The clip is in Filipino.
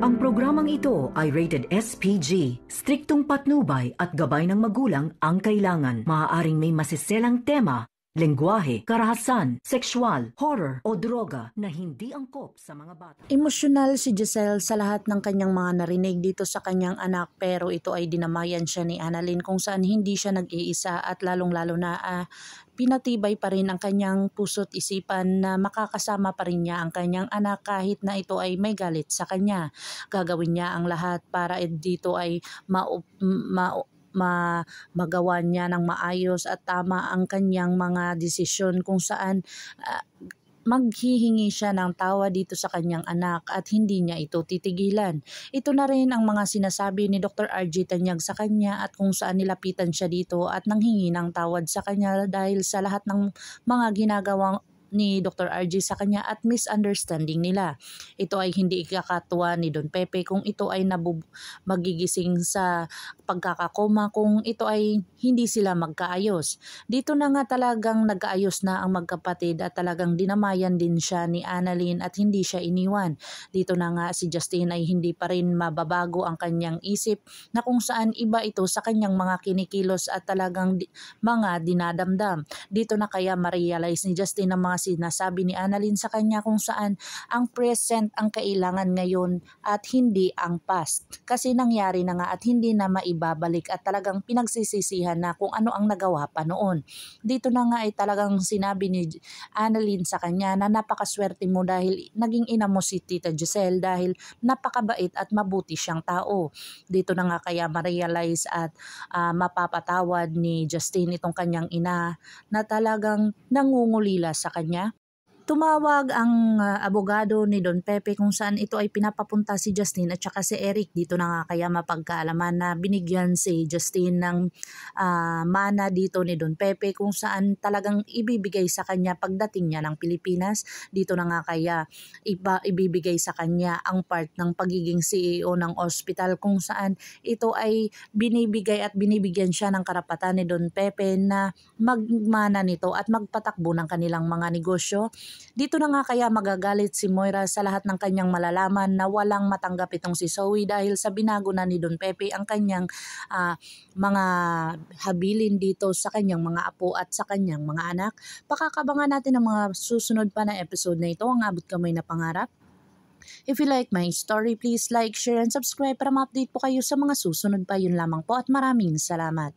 Ang programang ito ay rated SPG. Striktong patnubay at gabay ng magulang ang kailangan. Maaaring may masiselang tema, lengguwahe, karahasan, sexual, horror o droga na hindi angkop sa mga bata. Emosyonal si Giselle sa lahat ng kanyang mga narinig dito sa kanyang anak, pero ito ay dinamayan siya ni Annalyn kung saan hindi siya nag-iisa at lalong-lalo na pinatibay pa rin ang kanyang puso't isipan na makakasama pa rin niya ang kanyang anak kahit na ito ay may galit sa kanya. Gagawin niya ang lahat para dito ay magawa niya ng maayos at tama ang kanyang mga desisyon kung saan maghihingi siya ng tawa dito sa kanyang anak at hindi niya ito titigilan. Ito na rin ang mga sinasabi ni Dr. RJ Tanyag sa kanya at kung saan nilapitan siya dito at nanghingi ng tawad sa kanya dahil sa lahat ng mga ginagawang ni Dr. RJ sa kanya at misunderstanding nila. Ito ay hindi ikakatuwa ni Don Pepe kung ito ay magigising sa pagkakakoma kung ito ay hindi sila magkaayos. Dito na nga talagang nagkaayos na ang magkapatid at talagang dinamayan din siya ni Annalyn at hindi siya iniwan. Dito na nga si Justin ay hindi pa rin mababago ang kanyang isip na kung saan iba ito sa kanyang mga kinikilos at talagang mga dinadamdam. Dito na kaya ma-realize ni Justin ang mga sinasabi ni Annalyn sa kanya kung saan ang present ang kailangan ngayon at hindi ang past. Kasi nangyari na nga at hindi na maibabalik at talagang pinagsisisihan na kung ano ang nagawa pa noon. Dito na nga ay talagang sinabi ni Annalyn sa kanya na napakaswerte mo dahil naging ina mo si Tita Giselle dahil napakabait at mabuti siyang tao. Dito na nga kaya ma-realize at mapapatawad ni Justin itong kanyang ina na talagang nangungulila sa kanya. Tumawag ang abogado ni Don Pepe kung saan ito ay pinapapunta si Justin at saka si Eric. Dito na nga kaya mapagkaalaman na binigyan si Justin ng mana dito ni Don Pepe kung saan talagang ibibigay sa kanya pagdating niya ng Pilipinas. Dito na nga kaya ibibigay sa kanya ang part ng pagiging CEO ng hospital kung saan ito ay binibigay at binibigyan siya ng karapatan ni Don Pepe na magmana nito at magpatakbo ng kanilang mga negosyo. Dito na nga kaya magagalit si Moira sa lahat ng kanyang malalaman na walang matanggap itong si Zoe dahil sa binago na ni Don Pepe ang kanyang mga habilin dito sa kanyang mga apo at sa kanyang mga anak. Pakakabangan natin ang mga susunod pa na episode na ito, ang Abot Kamay na Pangarap. If you like my story, please like, share, and subscribe para ma-update po kayo sa mga susunod pa. Yun lamang po at maraming salamat.